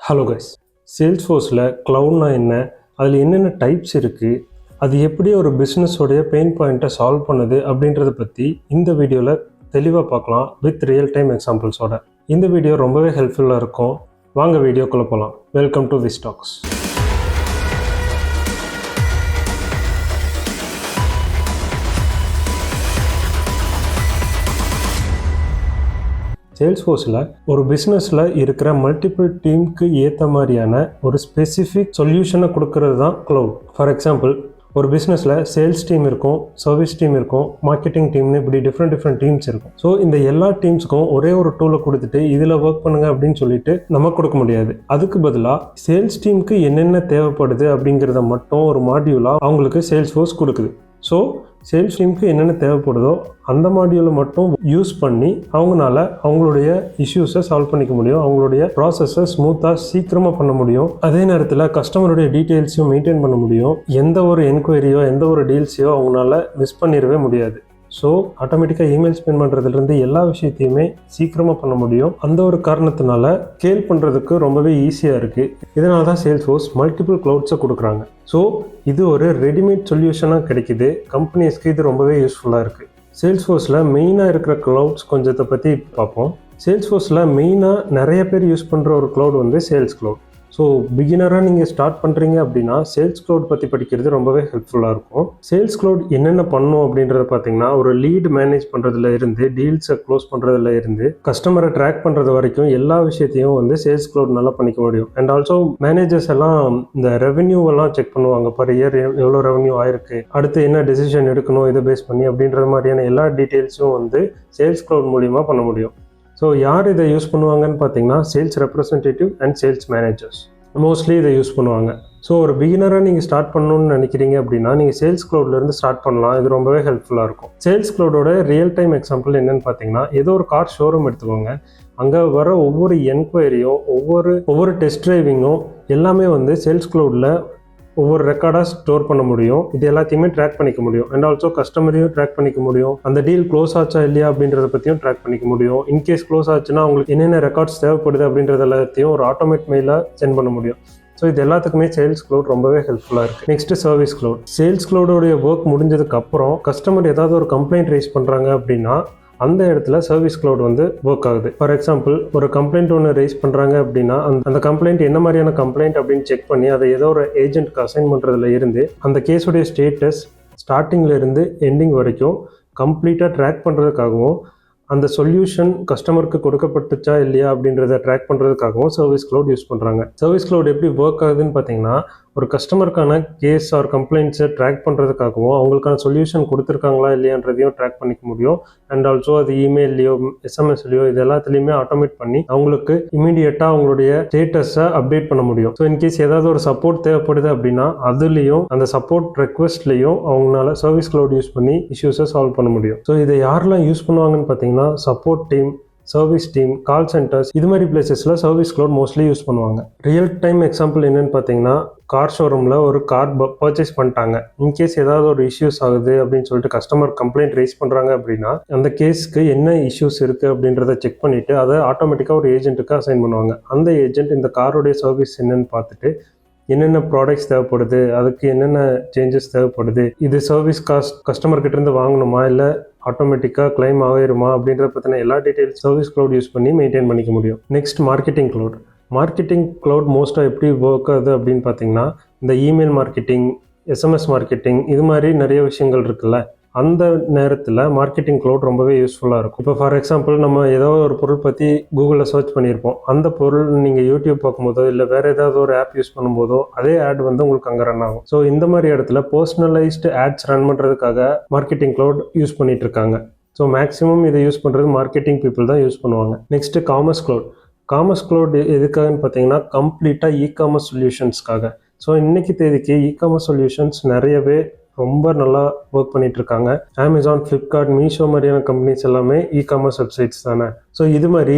Hello guys, சேல்ஸ்ஃபோர்ஸில் க்ளவுட்னா என்ன, அதில் என்னென்ன டைப்ஸ் இருக்குது, அது எப்படி ஒரு பிஸ்னஸோடைய பெயின் பாயிண்ட்டை சால்வ் பண்ணுது அப்படின்றத பற்றி இந்த வீடியோவில் தெளிவாக பார்க்கலாம் வித் ரியல் டைம் எக்ஸாம்பிள்ஸோட. இந்த வீடியோ ரொம்பவே ஹெல்ப்ஃபுல்லாக இருக்கும். வாங்க வீடியோக்குள்ளே போகலாம். Welcome to Viz Talks. சேல்ஸ்ஃபோர்ஸில் ஒரு பிஸ்னஸில் இருக்கிற மல்டிபிள் டீமுக்கு ஏற்ற மாதிரியான ஒரு ஸ்பெசிஃபிக் சொல்யூஷனை கொடுக்கறது தான் க்ளவுட். ஃபார் எக்ஸாம்பிள், ஒரு பிஸ்னஸில் சேல்ஸ் டீம் இருக்கும், சர்வீஸ் டீம் இருக்கும், மார்க்கெட்டிங் டீம்னு இப்படி டிஃப்ரெண்ட் டீம்ஸ் இருக்கும். ஸோ இந்த எல்லா டீம்ஸுக்கும் ஒரே ஒரு டூலை கொடுத்துட்டு இதில் ஒர்க் பண்ணுங்க அப்படின்னு சொல்லிட்டு நம்ம கொடுக்க முடியாது. அதுக்கு பதிலாக சேல்ஸ் டீமுக்கு என்னென்ன தேவைப்படுது அப்படிங்கிறத மட்டும் ஒரு மாடியூலாக அவங்களுக்கு சேல்ஸ்ஃபோர்ஸ் கொடுக்குது. ஸோ சேல்ஸ் டீமுக்கு என்னென்ன தேவைப்படுதோ அந்த மாடியூலை மட்டும் யூஸ் பண்ணி அவங்களால அவங்களுடைய இஷ்யூஸை சால்வ் பண்ணிக்க முடியும், அவங்களுடைய ப்ராசஸை ஸ்மூத்தாக சீக்கிரமாக பண்ண முடியும். அதே நேரத்தில் கஸ்டமருடைய டீட்டெயில்ஸையும் மெயின்டைன் பண்ண முடியும். எந்த ஒரு என்கொயரியோ எந்த ஒரு டீல்ஸையோ அவங்களால மிஸ் பண்ணிடவே முடியாது. ஸோ ஆட்டோமேட்டிக்காக இமெயில் ஸ்பெண்ட் பண்ணுறதுலேருந்து எல்லா விஷயத்தையுமே சீக்கிரமாக பண்ண முடியும். அந்த ஒரு காரணத்தினால ஸ்கேல் பண்ணுறதுக்கு ரொம்பவே ஈஸியாக இருக்குது. இதனால தான் சேல்ஸ்ஃபோர்ஸ் மல்டிபிள் க்ளவுட்ஸை கொடுக்குறாங்க. ஸோ இது ஒரு ரெடிமேட் சொல்யூஷனாக கிடைக்குது. கம்பெனிஸ்க்கு இது ரொம்பவே யூஸ்ஃபுல்லாக இருக்குது. சேல்ஸ்ஃபோர்ஸில் மெயினாக இருக்கிற க்ளவுட்ஸ் கொஞ்சத்தை பற்றி பார்ப்போம். சேல்ஸ்ஃபோர்ஸில் மெயினாக நிறைய பேர் யூஸ் பண்ணுற ஒரு க்ளவுட் வந்து சேல்ஸ் க்ளவுட். ஸோ பிகினராக நீங்கள் ஸ்டார்ட் பண்ணுறீங்க அப்படின்னா சேல்ஸ் க்ளவுட் பற்றி படிக்கிறது ரொம்பவே ஹெல்ப்ஃபுல்லாக இருக்கும். சேல்ஸ் க்ளவுட் என்னென்ன பண்ணும் அப்படின்றத பார்த்தீங்கன்னா, ஒரு லீட் மேனேஜ் பண்ணுறதுல இருந்து டீல்ஸை க்ளோஸ் பண்ணுறதுல இருந்து கஸ்டமரை ட்ராக் பண்ணுறது வரைக்கும் எல்லா விஷயத்தையும் வந்து சேல்ஸ் க்ளவுட் நல்லா பண்ணிக்க முடியும். அண்ட் ஆல்சோ மேனேஜர்ஸ் எல்லாம் இந்த ரெவென்யூவெல்லாம் செக் பண்ணுவாங்க. பர் இயர் எவ்வளோ ரெவென்யூ ஆயிருக்கு, அடுத்து என்ன டெசிஷன் எடுக்கணும் இதை பேஸ் பண்ணி அப்படின்றது மாதிரியான எல்லா டீட்டெயில்ஸும் வந்து சேல்ஸ் க்ளவுட் மூலிமா பண்ண முடியும். ஸோ யார் இதை யூஸ் பண்ணுவாங்கன்னு பார்த்தீங்கன்னா, sales representative and sales managers mostly இதை யூஸ் பண்ணுவாங்க. ஸோ ஒரு பிகினராக நீங்கள் ஸ்டார்ட் பண்ணணும்னு நினைக்கிறீங்க அப்படின்னா நீங்கள் சேல்ஸ் க்ளவுட்லேருந்து ஸ்டார்ட் பண்ணலாம். இது ரொம்பவே ஹெல்ப்ஃபுல்லாக இருக்கும். சேல்ஸ் க்ளவுடோட ரியல் டைம் எக்ஸாம்பிள் என்னென்னு பார்த்தீங்கன்னா, ஏதோ ஒரு கார் ஷோரூம் எடுத்துக்கோங்க. அங்கே வர ஒவ்வொரு என்கொயரியும் ஒவ்வொரு டெஸ்ட் டிரைவிங்கும் எல்லாமே வந்து சேல்ஸ் க்ளவுடில் ஒவ்வொரு ரெக்கார்டாக ஸ்டோர் பண்ண முடியும். இது எல்லாத்தையுமே ட்ராக் பண்ணிக்க முடியும். அண்ட் ஆல்சோ கஸ்டமரையும் ட்ராக் பண்ணிக்க முடியும். அந்த டீல் க்ளோஸ் ஆச்சா இல்லையா அப்படின்றத பற்றியும் ட்ராக் பண்ணிக்க முடியும். இன்கேஸ் க்ளோஸ் ஆச்சுன்னா அவங்களுக்கு என்னென்ன ரெக்கார்ட்ஸ் தேவைப்படுது அப்படின்றது எல்லாத்தையும் ஒரு ஆட்டோமேட் மெயிலாக சென்ட் பண்ண முடியும். ஸோ இது எல்லாத்துக்குமே சேல்ஸ் க்ளவுட் ரொம்பவே ஹெல்ப்ஃபுல்லாக இருக்குது. Next service cloud. சேல்ஸ் க்ளவுடோடைய ஒர்க் முடிஞ்சதுக்கு அப்புறம் கஸ்டமர் ஏதாவது ஒரு கம்ப்ளைண்ட் ரைஸ் பண்ணுறாங்க அப்படின்னா அந்த இடத்துல சர்வீஸ் க்ளவுட் வந்து ஒர்க் ஆகுது. ஃபார் எக்ஸாம்பிள், ஒரு கம்ப்ளைண்ட் ஒன்று ரைஸ் பண்ணுறாங்க அப்படின்னா அந்த கம்ப்ளைண்ட் என்ன மாதிரியான கம்ப்ளைண்ட் அப்படின்னு செக் பண்ணி அதை ஏதோ ஒரு ஏஜென்ட்க்கு அசைன் பண்ணுறதுல இருந்து அந்த கேஸுடைய ஸ்டேட்டஸ் ஸ்டார்டிங்கில் இருந்து எண்டிங் வரைக்கும் கம்ப்ளீட்டாக ட்ராக் பண்ணுறதுக்காகவும் அந்த சொல்யூஷன் கஸ்டமருக்கு கொடுக்கப்பட்டுச்சா இல்லையா அப்படின்றத ட்ராக் பண்ணுறதுக்காகவும் சர்வீஸ் க்ளவுட் யூஸ் பண்ணுறாங்க. சர்வீஸ் க்ளவுட் எப்படி ஒர்க் ஆகுதுன்னு பார்த்தீங்கன்னா, ஒரு கஸ்டமருக்கான கேஸ் ஆர் கம்ப்ளைண்ட்ஸை ட்ராக் பண்ணுறதுக்காகவும் அவங்களுக்கான சொல்யூஷன் கொடுத்துருக்காங்களா இல்லையான்றதையும் ட்ராக் பண்ணிக்க முடியும். அண்ட் ஆல்சோ அது இமெயிலையோ எஸ்எம்எஸ்லையோ இது எல்லாத்துலேயுமே ஆட்டோமேட் பண்ணி அவங்களுக்கு இமீடியட்டாக அவங்களுடைய ஸ்டேட்டஸை அப்டேட் பண்ண முடியும். ஸோ இன்கேஸ் ஏதாவது ஒரு சப்போர்ட் தேவைப்படுது அப்படின்னா அதுலேயும் அந்த சப்போர்ட் ரெக்வெஸ்ட்லேயும் அவங்களால சர்வீஸ் க்ளவுட் யூஸ் பண்ணி இஷ்யூஸை சால்வ் பண்ண முடியும். ஸோ இதை யாரெல்லாம் யூஸ் பண்ணுவாங்கன்னு பார்த்தீங்கன்னா, சப்போர்ட் டீம், சர்வீஸ் டீம், கால் சென்டர்ஸ், இது மாதிரி பிளேசஸில் சர்வீஸ் க்ளவுட் மோஸ்ட்லி யூஸ் பண்ணுவாங்க. ரியல் டைம் எக்ஸாம்பிள் என்னன்னு பார்த்தீங்கன்னா, கார் ஷோரூமில் ஒரு கார் பர்ச்சேஸ் பண்ணிட்டாங்க. இன்கேஸ் ஏதாவது ஒரு இஷ்யூஸ் ஆகுது அப்படின்னு சொல்லிட்டு கஸ்டமர் கம்ப்ளைண்ட் ரைஸ் பண்ணுறாங்க அப்படின்னா அந்த கேஸுக்கு என்ன இஷ்யூஸ் இருக்குது அப்படின்றத செக் பண்ணிவிட்டு அதை ஆட்டோமேட்டிக்காக ஒரு ஏஜென்ட்டுக்கு அசைன் பண்ணுவாங்க. அந்த ஏஜென்ட் இந்த காரோடைய சர்வீஸ் என்னன்னு பார்த்துட்டு என்னென்ன ப்ராடக்ட்ஸ் தேவைப்படுது, அதுக்கு என்னென்ன சேஞ்சஸ் தேவைப்படுது, இது சர்வீஸ் காஸ்ட் கஸ்டமர்கிட்ட இருந்து வாங்கணுமா இல்லை ஆட்டோமேட்டிக்காக கிளைம் ஆகிருமா அப்படின்றத பற்றின எல்லா டீட்டெயில்ஸ் சர்வீஸ் க்ளவுட் யூஸ் பண்ணி மெயின்டைன் பண்ணிக்க முடியும். Next marketing cloud. Marketing cloud மோஸ்ட்டாக எப்படி ஒர்க் ஆகுது அப்படின்னு பார்த்தீங்கன்னா, இந்த இமெயில் மார்க்கெட்டிங், எஸ்எம்எஸ் மார்க்கெட்டிங், இது மாதிரி நிறைய விஷயங்கள் இருக்குல்ல, அந்த நேரத்தில் மார்க்கெட்டிங் க்ளவுட் ரொம்பவே யூஸ்ஃபுல்லாக இருக்கும். இப்போ ஃபார் எக்ஸாம்பிள், நம்ம ஏதோ ஒரு பொருள் பற்றி கூகுளில் சர்ச் பண்ணியிருப்போம். அந்த பொருள் நீங்கள் யூடியூப் பார்க்கும்போதோ இல்லை வேறு ஏதாவது ஒரு ஆப் யூஸ் பண்ணும்போதோ அதே ஆட் வந்து உங்களுக்கு அங்கே ரன் ஆகும். ஸோ இந்த மாதிரி இடத்துல பர்சனலைஸ்டு ஆட்ஸ் ரன் பண்ணுறதுக்காக மார்க்கெட்டிங் க்ளவுட் யூஸ் பண்ணிட்டு இருக்காங்க. ஸோ மேக்ஸிமம் இதை யூஸ் பண்ணுறது மார்க்கெட்டிங் பீப்புள் தான் யூஸ் பண்ணுவாங்க. Next commerce cloud. Commerce cloud எதுக்காகன்னு பார்த்தீங்கன்னா, கம்ப்ளீட்டாக இ-காமர்ஸ் சொல்யூஷன்ஸ்க்காக. ஸோ இன்றைக்கி தேதிக்கு இ-காமர்ஸ் சொல்யூஷன்ஸ் நிறையவே ரொம்ப நல்லா ஒர்க் பண்ணிட்டு இருக்காங்க. அமேசான், ஃப்ளிப்கார்ட், மீஷோ மாதிரியான கம்பெனிஸ் எல்லாமே இ-காமர்ஸ் வெப்சைட்ஸ் தானே. ஸோ இது மாதிரி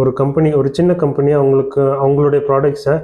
ஒரு கம்பெனி, ஒரு சின்ன கம்பெனி அவங்களுடைய ப்ராடக்ட்ஸை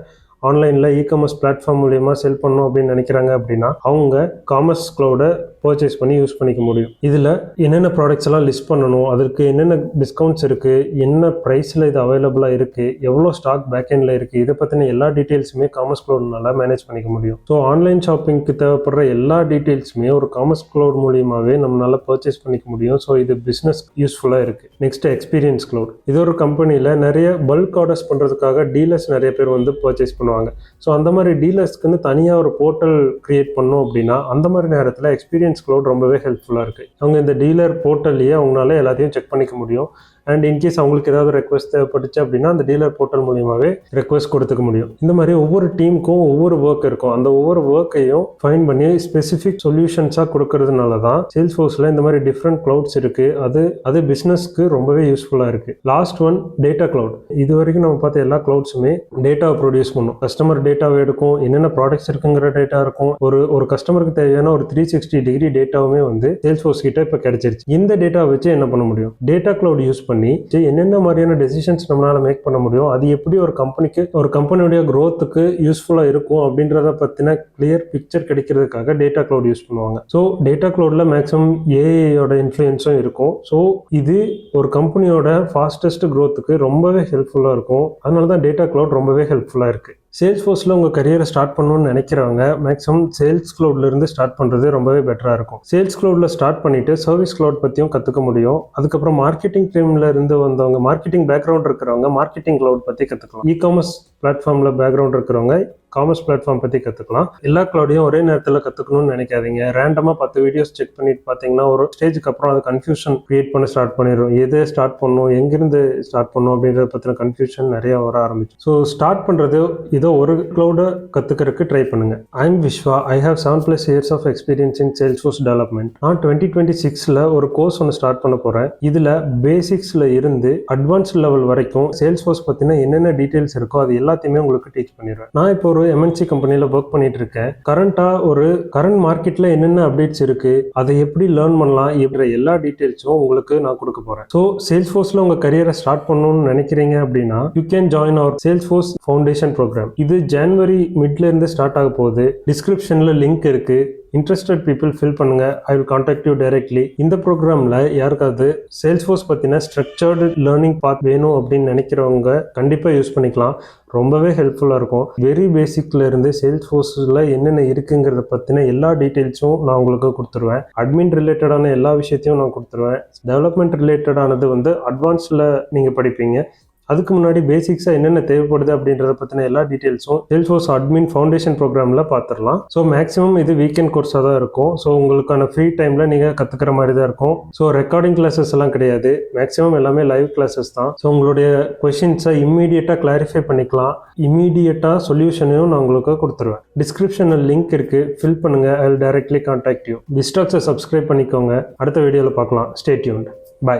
ஆன்லைனில் இ-காமர்ஸ் பிளாட்ஃபார்ம் மூலியமாக செல் பண்ணணும் அப்படின்னு நினைக்கிறாங்க அப்படின்னா அவங்க காமர்ஸ் க்ளவுடை பர்ச்சேஸ் பண்ணி யூஸ் பண்ணிக்க முடியும். இதில் என்னென்ன ப்ராடக்ட்ஸ் எல்லாம் லிஸ்ட் பண்ணணும், அதற்கு என்னென்ன டிஸ்கவுண்ட்ஸ் இருக்குது, என்ன ப்ரைஸில் இது அவைலபிளாக இருக்குது, எவ்வளோ ஸ்டாக் பேக்கெண்டில் இருக்குது, இதை பற்றின எல்லா டீட்டெயில்ஸுமே காமர்ஸ் க்ளவுட்னால மேனேஜ் பண்ணிக்க முடியும். ஸோ ஆன்லைன் ஷாப்பிங்க்கு தேவைப்படுற எல்லா டீட்டெயில்ஸுமே ஒரு காமர்ஸ் க்ளவுட் மூலியமாகவே நம்மளால் பர்ச்சேஸ் பண்ணிக்க முடியும். ஸோ இது பிஸ்னஸ் யூஸ்ஃபுல்லாக இருக்குது. Next experience cloud. இது ஒரு கம்பெனியில் நிறைய பல்க் ஆர்டர்ஸ் பண்ணுறதுக்காக டீலர்ஸ் நிறைய பேர் வந்து பர்ச்சேஸ் பண்ணுவாங்க. ஸோ அந்த மாதிரி டீலர்ஸ்க்குன்னு தனியாக ஒரு போர்ட்டல் கிரியேட் பண்ணோம் அப்படின்னா அந்த மாதிரி நேரத்தில் எக்ஸ்பீரியன்ஸ் க்ளவுட் ரொம்பவே ஹெல்ப்ஃபுல்லாக இருக்குது. அவங்க இந்த டீலர் போர்ட்டல்லையே அவங்களால எல்லாத்தையும் செக் பண்ணிக்க முடியும். அண்ட் இன்கேஸ் அவங்களுக்கு ஏதாவது ரெக்வஸ்ட் தேவைப்பட்டுச்சு அப்படின்னா அந்த டீலர் போர்ட்டல் மூலியமாகவே ரெக்வஸ்ட் கொடுத்துக்க முடியும். இந்த மாதிரி ஒவ்வொரு டீமுக்கும் ஒவ்வொரு ஒர்க் இருக்கும். அந்த ஒவ்வொரு ஒர்க்கையும் ஃபைன் பண்ணி ஸ்பெசிஃபிக் சொல்யூஷன்ஸாக கொடுக்கறதுனால தான் சேல்ஸ்ஃபோர்ஸில் இந்த மாதிரி டிஃப்ரெண்ட் க்ளவுட்ஸ் இருக்குது. அது பிஸ்னஸ்க்கு ரொம்பவே யூஸ்ஃபுல்லாக இருக்குது. Last one data cloud. இது வரைக்கும் நம்ம பார்த்த எல்லா க்ளவுட்ஸுமே டேட்டாவை ப்ரொடியூஸ் பண்ணும். கஸ்டமர் டேட்டாவை எடுக்கும், என்னென்ன ப்ராடக்ட்ஸ் இருக்குங்கிற டேட்டா இருக்கும். ஒரு கஸ்டமருக்கு தேவையான ஒரு 360 டிகிரி டேட்டாவுமே வந்து சேல்ஸ்ஃபோர்ஸ் கிட்ட இப்போ கிடைச்சிருச்சு. இந்த டேட்டாவை வச்சு என்ன பண்ண முடியும்? டேட்டா க்ளவுட் யூஸ் பண்ணி என்னென்ன மாதிரியான டெசிஷன்ஸ் நம்மளால மேக் பண்ண முடியும், அது எப்படி ஒரு கம்பெனியுடைய growthக்கு யூஸ்ஃபுல்லாக இருக்கும் அப்படின்றத பற்றின கிளியர் பிக்சர் கிடைக்கிறதுக்காக டேட்டா க்ளவுட் யூஸ் பண்ணுவாங்க. ஸோ டேட்டா க்ளவுட்ல மேக்ஸிமம் ஏஐயோட இன்ஃப்ளூயன்ஸும் இருக்கும். ஸோ இது ஒரு கம்பெனியோட ஃபாஸ்டஸ்ட் growthக்கு ரொம்பவே ஹெல்ப்ஃபுல்லாக இருக்கும். அதனால தான் டேட்டா க்ளவுட் ரொம்பவே ஹெல்ப்ஃபுல்லாக இருக்குது. சேல்ஸ்ஃபோர்ஸில் உங்கள் கரியரை ஸ்டார்ட் பண்ணணும்னு நினைக்கிறவங்க மேக்ஸிமம் சேல்ஸ் க்ளவுட்லேருந்து ஸ்டார்ட் பண்ணுறது ரொம்பவே பெட்டராக இருக்கும். சேல்ஸ் க்ளவுடில் ஸ்டார்ட் பண்ணிவிட்டு சர்வீஸ் க்ளவுட் பற்றியும் கற்றுக்க முடியும். அதுக்கப்புறம் மார்க்கெட்டிங் டீமில் இருந்து வந்தவங்க, மார்க்கெட்டிங் பேக்ரவுண்ட் இருக்கிறவங்க மார்க்கெட்டிங் க்ளவுட் பற்றி கற்றுக்கலாம். இ-காமர்ஸ் பிளாட்ஃபார்மில் பேக்ரவுண்ட் இருக்கிறவங்க காமர்ஸ் பிளாட்ஃபார்ம் பற்றி கற்றுக்கலாம். எல்லா க்ளவுடையும் ஒரே நேரத்தில் கற்றுக்கணும்னு நினைக்காதீங்க. ரேண்டமாக 10 வீடியோஸ் செக் பண்ணிட்டு பார்த்தீங்கன்னா ஒரு ஸ்டேஜுக்கு அப்புறம் அது கன்ஃபியூஷன் கிரியேட் பண்ண ஸ்டார்ட் பண்ணிடும். எதை ஸ்டார்ட் பண்ணணும், எங்கேருந்து ஸ்டார்ட் பண்ணணும் அப்படின்றத பற்றின கன்ஃபியூஷன் நிறைய வர ஆரம்பிச்சு. ஸோ ஸ்டார்ட் பண்ணுறது இதோ ஒரு க்ளவுடை கற்றுக்கிறதுக்கு ட்ரை பண்ணுங்கள். I'm Vishwa. I have 7+ years of experience in Salesforce development. நான் 2026 ஒரு கோர்ஸ் ஒன்று ஸ்டார்ட் பண்ண போகிறேன். இதில் பேசிக்ஸில் இருந்து அட்வான்ஸ்ட் லெவல் வரைக்கும் சேல்ஸ்ஃபோர்ஸ் பற்றின என்னென்ன டீட்டெயில்ஸ் இருக்கோ அது எல்லாத்தையுமே உங்களுக்கு டீச் பண்ணிடுவேன். நான் இப்போ ஒரு MNC கம்பெனியில் ஒர்க் பண்ணிட்டு இருக்கேன். கரண்ட் மார்க்கெட்டில் என்னென்ன அப்டேட்ஸ் இருக்கு, அதை எப்படி லேர்ன் பண்ணலாம் இப்படி எல்லா டீட்டெயில்ஸும் உங்களுக்கு நான் கொடுக்க போகிறேன். ஸோ சேல்ஸ்ஃபோர்ஸில் உங்கள் கரியரை ஸ்டார்ட் பண்ணணும்னு நினைக்கிறீங்க அப்படின்னா you can join our Salesforce foundation program. இது ஜனவரி மிட்ல இருந்து ஸ்டார்ட் ஆக போகுது. டிஸ்கிரிப்ஷனில் லிங்க் இருக்கு. இன்ட்ரெஸ்டட் பீப்புள் ஃபில் பண்ணுங்க. I will contact you directly. இந்த ப்ரோக்ராமில் யாருக்காவது சேல்ஸ்ஃபோர்ஸ் பற்றின ஸ்ட்ரக்சர்டு லேர்னிங் பாத் வேணும் அப்படின்னு நினைக்கிறவங்க கண்டிப்பாக யூஸ் பண்ணிக்கலாம். ரொம்பவே ஹெல்ப்ஃபுல்லாக இருக்கும். வெரி பேசிக்ல இருந்து சேல்ஸ்ஃபோர்ஸில் என்னென்ன இருக்குங்கிறத பற்றின எல்லா டீட்டெயில்ஸும் நான் உங்களுக்கு கொடுத்துருவேன். அட்மின் ரிலேட்டடான எல்லா விஷயத்தையும் நான் கொடுத்துருவேன். டெவலப்மெண்ட் ரிலேட்டடானது வந்து அட்வான்ஸில் நீங்கள் படிப்பீங்க. அதுக்கு முன்னாடி பேசிக்ஸாக என்னென்ன தேவைப்படுது அப்படின்றத பற்றின எல்லா டீட்டெயில்ஸும் சேல்ஸ்ஃபோர்ஸ் அட்மின் ஃபவுண்டேஷன் ப்ரோக்ராமில் பார்த்துடலாம். ஸோ மேக்ஸிமம் இது வீக்கெண்ட் கோர்ஸாக தான் இருக்கும். ஸோ உங்களுக்கான ஃப்ரீ டைமில் நீங்கள் கற்றுக்கிற மாதிரி தான் இருக்கும். ஸோ ரெக்கார்டிங் கிளாஸஸ் எல்லாம் கிடையாது. மேக்ஸிமம் எல்லாமே லைவ் கிளாஸஸ் தான். ஸோ உங்களுடைய கொஷின்ஸை இம்மீடியட்டாக கிளாரிஃபை பண்ணிக்கலாம். இம்மீடியட்டாக சொல்யூஷனையும் நான் உங்களுக்கு கொடுத்துருவேன். டிஸ்கிரிப்ஷனில் லிங்க் இருக்குது, ஃபில் பண்ணுங்கள். I will directly contact you. பிஸ்டாக்ஸை சப்ஸ்கிரைப் பண்ணிக்கோங்க. அடுத்த வீடியோவில் பார்க்கலாம். Stay tuned. பாய்.